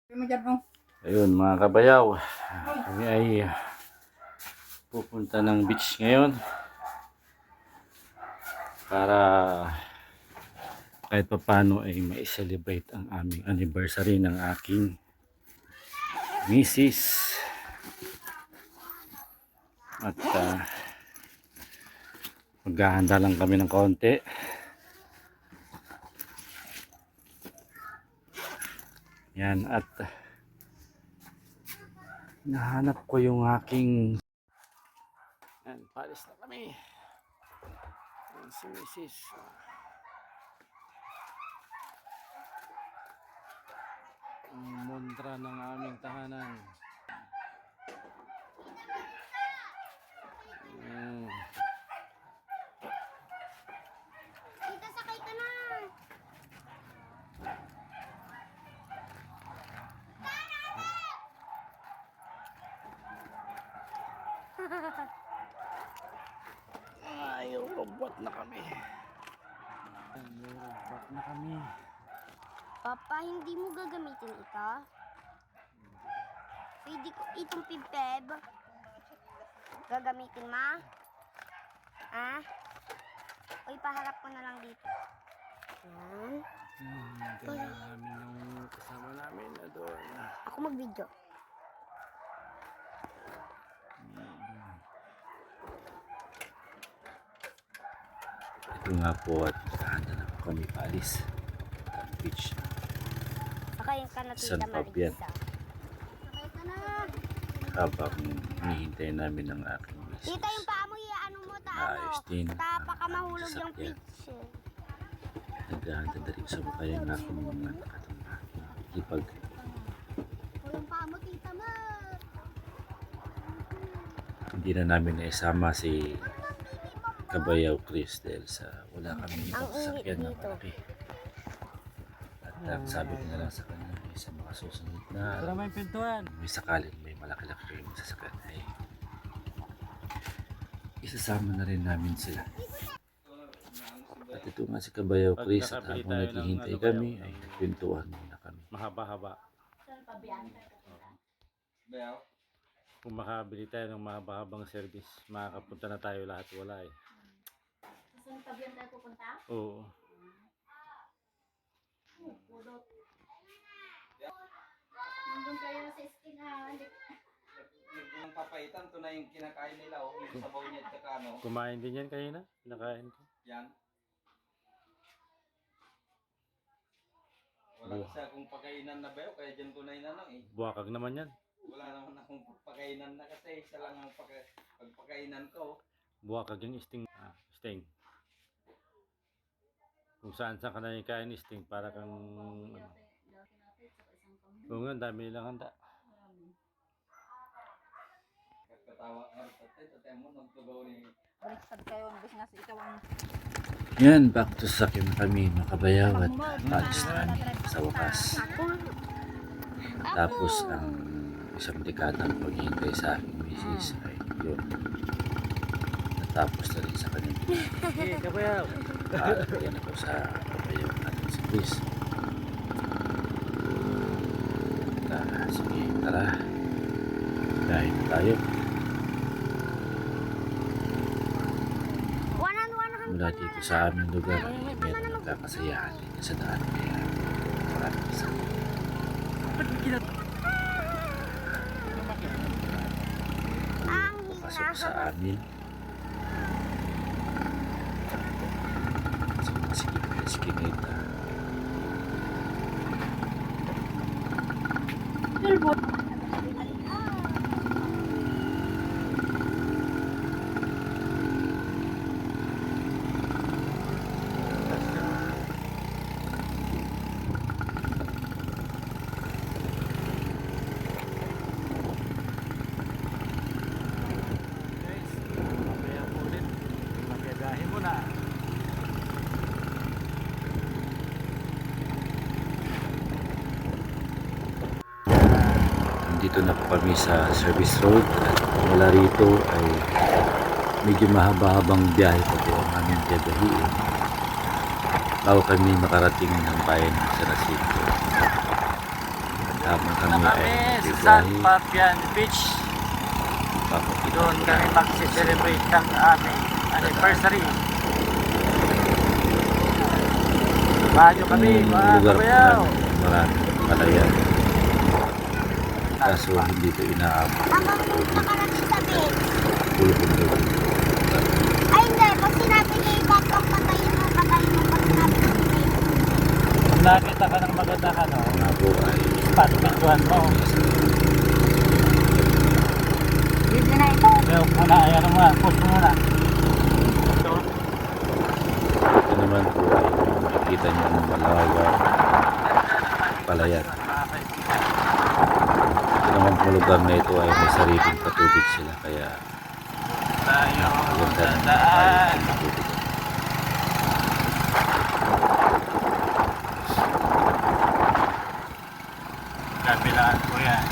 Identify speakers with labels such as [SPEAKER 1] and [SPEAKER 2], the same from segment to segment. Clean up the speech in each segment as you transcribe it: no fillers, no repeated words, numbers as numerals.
[SPEAKER 1] Ayun mga kabayaw, kami ay pupunta ng beach ngayon para kahit papano ay ma-celebrate ang aming anniversary ng aking misis. At maghahanda lang kami ng konti. Yan, at nahanap ko yung aking, yan, palis na kami. Yan si misis. Ang montra ng aming tahanan.
[SPEAKER 2] Tita, sakay ka na!
[SPEAKER 1] Ay, robot na kami. Robot na kami.
[SPEAKER 2] Papa, hindi mo gagamitin ito? Pwede ko itong pipeb. Gagamitin ma? Ha? O ipaharap ko na lang dito. Yan.
[SPEAKER 1] Ganda namin yung kasama namin na doon.
[SPEAKER 2] Ako mag-video.
[SPEAKER 1] Ito nga po at handa na po kami paalis. Ang beach.
[SPEAKER 2] Sakayin ka na
[SPEAKER 1] San
[SPEAKER 2] tita
[SPEAKER 1] Fabian.
[SPEAKER 2] Marisa. Sakay ka na!
[SPEAKER 1] Habang hinihintay namin ang aking misis.
[SPEAKER 2] Tita, yung paa mo, ano mo,
[SPEAKER 1] Ayos din
[SPEAKER 2] Tapa ka
[SPEAKER 1] ang
[SPEAKER 2] mahulog yung
[SPEAKER 1] sasakyan.
[SPEAKER 2] pitch.
[SPEAKER 1] Naghahanda na rin sa bakay ang aking mga nakatamba. Ipag
[SPEAKER 2] Yung paa mo, tita mo!
[SPEAKER 1] hindi na namin naisama si Kabayaw Chris dahil sa wala kami ibang sasakyan na malaki. At sabi ko na lang sa kanya sa mga susunod na
[SPEAKER 3] may pintuan.
[SPEAKER 1] may sakaling may malaki-laki kayong sasakyan ay isasama na rin namin sila. At ito nga si Kabayaw Chris at habang naghihintay kami ay pintuan muna kami.
[SPEAKER 3] Mahaba-haba. Kung makabili tayo ng mahaba-habang service, makakapunta na tayo lahat. Wala eh.
[SPEAKER 2] Saan Fabian tayo pupunta?
[SPEAKER 3] Oo.
[SPEAKER 2] Nandun kayo sa eskinhan.
[SPEAKER 4] Yung papaitan, ito na yung kinakain nila, oh, yung sabaw niya at saka ano,
[SPEAKER 3] Kumain din yan kanina. Nakain ko.
[SPEAKER 4] yan. Wala kasi akong pagkainan na bayo, kaya dyan ko na inanong eh.
[SPEAKER 3] Buwakag naman yan.
[SPEAKER 4] Wala naman akong pagkainan na kasi, isa lang ang pagpakainan ko.
[SPEAKER 3] Buwakag yung sting. Sting. Kung saan ka na yung kain sting, para kang ano. Oo nga, dami nilang handa.
[SPEAKER 4] Katawa nga, tatay mo, nagtugaw ni...
[SPEAKER 5] Baliktad kayo, ambis nga sa ikaw ang
[SPEAKER 1] Yan, back to sakyan na kami makabayaw at paalis na kami sa wakas. Tapos ang isang dekadang paghihintay sa aking misis ay yun. Natapos na rin sa kanyang
[SPEAKER 3] Hey, Kabayaw!
[SPEAKER 1] yan ako sa kabayaw natin si Chris. At sige, tara. Dahil tayo. Mula dito sa aming lugar ay meron nagkakasayahan dito sa daan. Kaya maraming isa. Pasok sa amin. Skinita.
[SPEAKER 3] Kabayaw po ulit. Magagahin mo na.
[SPEAKER 1] Dito na po kami sa service road at mula rito ay medyo mahaba-habang biyahe pa po ang aming biyahiin bago kami makarating ng bayan ng San Jacinto. At habang kami ay
[SPEAKER 3] San
[SPEAKER 1] nagbibiyahe,
[SPEAKER 3] Fabian Beach.
[SPEAKER 1] papakita
[SPEAKER 3] Doon
[SPEAKER 1] ko
[SPEAKER 3] kami magsi-celebrate ng aming anniversary. Bayo kami,
[SPEAKER 1] yung
[SPEAKER 3] mga
[SPEAKER 1] lugar po
[SPEAKER 3] kabayaw.
[SPEAKER 1] namin maraming palayan. Kaso hindi ito inaabot
[SPEAKER 2] Ang
[SPEAKER 1] ng
[SPEAKER 2] mga
[SPEAKER 1] tubig.
[SPEAKER 2] nakarating sa bed.
[SPEAKER 1] Pulupin tubig.
[SPEAKER 2] Ay, hindi. Pag sinabi ni Bob, ang patayin mo. Pag sinabi ni Bob.
[SPEAKER 3] Kung nakita ka ng maganda ka, no?
[SPEAKER 1] Nga po ay
[SPEAKER 3] Patupituan mo.
[SPEAKER 5] Bibili na ito.
[SPEAKER 3] Kaya muna, ayan mo nga, post mo muna.
[SPEAKER 1] ito naman po ay makikita nyo ang malawak palayan. Ito naman po lugar na ito ay may sariling patubig sila kaya
[SPEAKER 3] Tayo
[SPEAKER 1] napakaganda ng
[SPEAKER 3] dadaan.
[SPEAKER 1] ng patubig.
[SPEAKER 3] Kabilaan ko yan.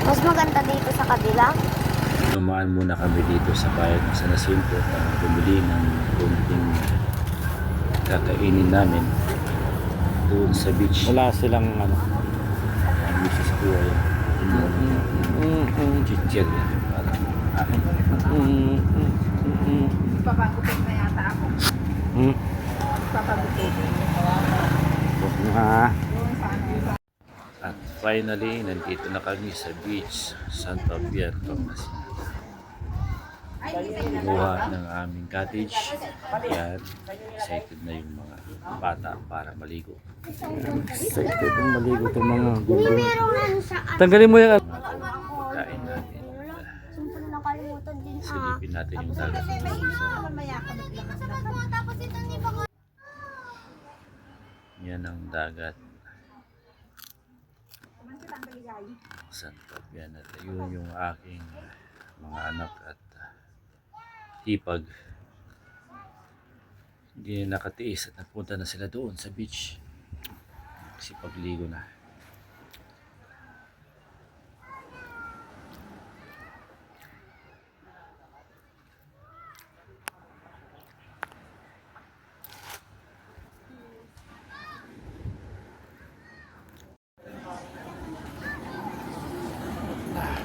[SPEAKER 2] Mas maganda dito sa kabila.
[SPEAKER 1] Dumaan muna kami dito sa bayan ng San Jacinto para bumili ng kunting kakainin namin doon sa beach.
[SPEAKER 3] Wala silang ano.
[SPEAKER 1] Ang misis ko ay chichir yan. Parang
[SPEAKER 5] Papagupit na yata ako. Papagupit. Doon sa ano.
[SPEAKER 1] At finally, nandito na kami sa beach, San Fabian, Pangasinan. Kinuha ng aming cottage. Yan, excited na yung mga bata para maligo.
[SPEAKER 3] Excited ang maligo itong mga
[SPEAKER 2] Hindi merong ano sa
[SPEAKER 3] Tanggalin mo yung
[SPEAKER 1] Pagkain natin.
[SPEAKER 2] Siyempre nakalimutan din
[SPEAKER 1] Silipin natin yung dagat.
[SPEAKER 5] Mamaya ka maglakas na.
[SPEAKER 2] Tapos ito ni Bang.
[SPEAKER 1] Yan ang dagat. San Fabian. At yun yung aking mga anak at hipag. Hindi na nakatiis at napunta na sila doon sa beach. Kasi pagligo na.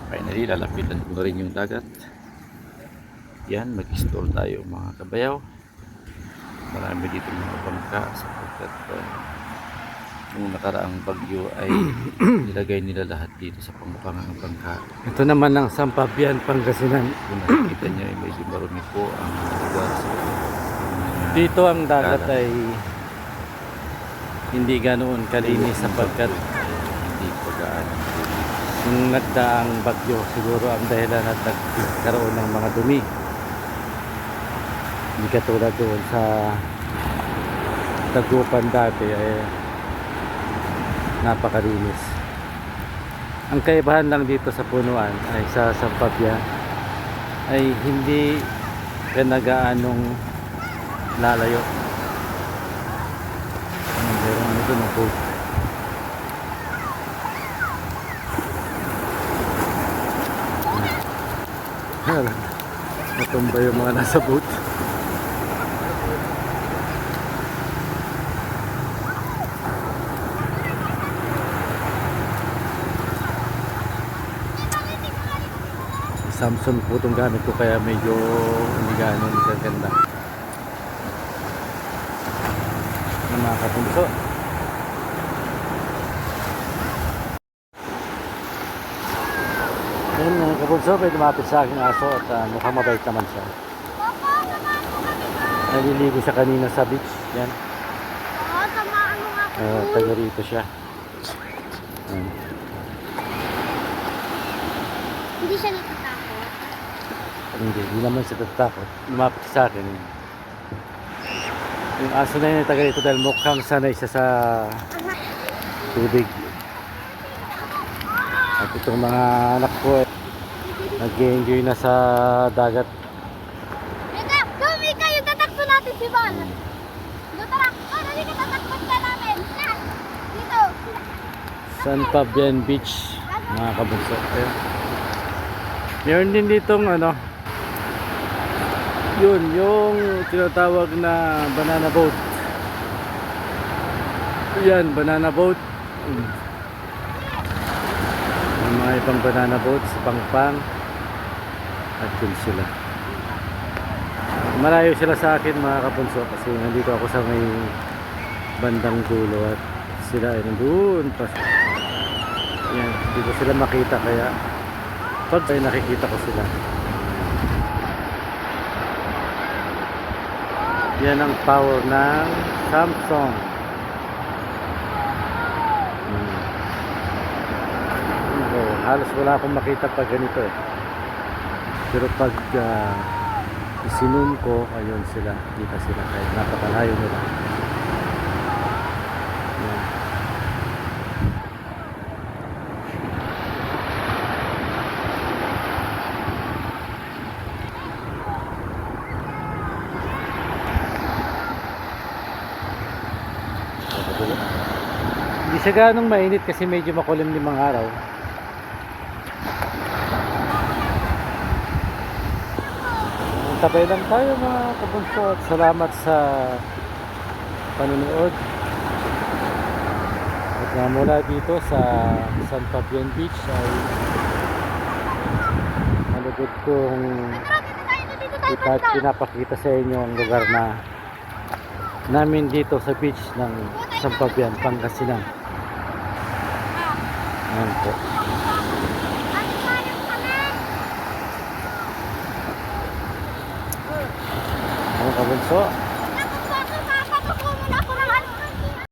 [SPEAKER 1] Finally, lalapitan ko na rin yung dagat. Yan, mag-install tayo mga kabayaw. Marami dito mga bangka sapagkat nung nakaraang bagyo ay nilagay nila lahat dito sa pangbukangan ng bangka.
[SPEAKER 3] Ito naman ang San Fabian, Pangasinan.
[SPEAKER 1] Kung nakikita nyo ay medyo marumi po ang lugar sa
[SPEAKER 3] Dito ang dagat ay hindi ganoon kalinis sapagkat
[SPEAKER 1] hindi pag-aan ng tubig.
[SPEAKER 3] nung nagdaang bagyo siguro ang dahilan at nagkaroon ng mga dumi. Hindi katulad doon sa Tagupan dati ay napakalinis. Ang kaibahan lang dito sa Punuan ay sa San Fabian ay hindi ka nagaanong lalayo. Meron ano doon ang boat. Natumba yung mga nasa boat. Samsung po itong gamit ko kaya medyo hindi gano'n gaganda na mga kapunso. Ayun mga kapunso, may lumapit sa aking aso at mukhang mabait naman siya. Naliligo siya kanina sa beach. Yan.
[SPEAKER 2] Oo, tamaan mo nga po.
[SPEAKER 3] Taga rito siya. Yan.
[SPEAKER 2] Hindi siya natatakot.
[SPEAKER 3] Hindi naman siya tatakot. Lumapit siya sa akin. Yung aso na yun ay taga rito dahil mukhang sanay siya sa tubig. At itong mga anak ko nag-enjoy na sa dagat.
[SPEAKER 2] Mika! Go, Mika! Yung tatakbo natin si Bon! Go, tara! Oh, dali ka tatakbo ka namin! Na! Dito!
[SPEAKER 3] San Fabian Beach, mga kabunso. Ayun. Meron din ditong ano, yun, yung tinatawag na banana boat. Yan, banana boat. May mga ibang banana boat sa Pangpang. At yun sila. Malayo sila sa akin mga kapunso kasi nandito ako sa may bandang dulo at sila ay nandun pa. Yan, hindi ko sila makita kaya pag ay nakikita ko sila. Yan ang power ng Samsung. Oh, halos wala akong makita pag ganito eh. Pero pag isinum ko, ayun sila, kita sila kahit napakalayo nila. Yan. Hindi siya ganong mainit kasi medyo makulimlim ang araw. Tabay lang tayo mga kabunso at salamat sa panonood. At mula dito sa San Fabian Beach ay malugod kong pinapakita sa inyo ang lugar na namin dito sa beach ng San Fabian, Pangasinan. Ayan po. Mga kabunso,